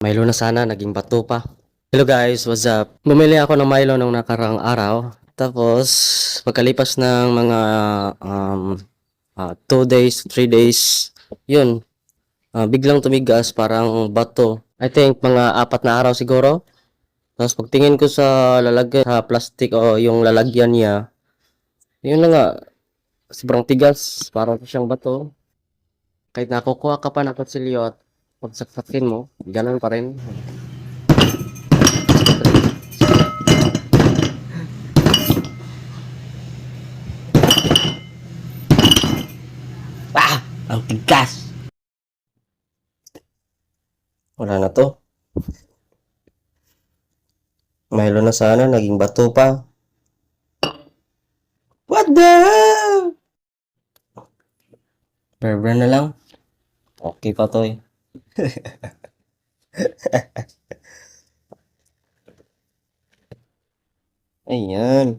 Milo na sana, naging bato pa. Hello guys, what's up? Bumili ako ng Milo nung nakaraang araw. Tapos, pagkalipas ng mga 2 days, 3 days, yun, biglang tumigas, parang bato. I think mga 4 na araw siguro. Tapos pagtingin ko sa lalagyan, sa plastic o yung lalagyan niya, yun na nga, sobrang tigas, parang siyang bato. Kahit nakukuha ka pa ng kutsilyo at pagsaksakin mo, ganun pa rin. Ang tigas. Wala na to. Milo na sana, naging bato pa. What the hell? Berber na lang. Okay pa to eh. Ayan.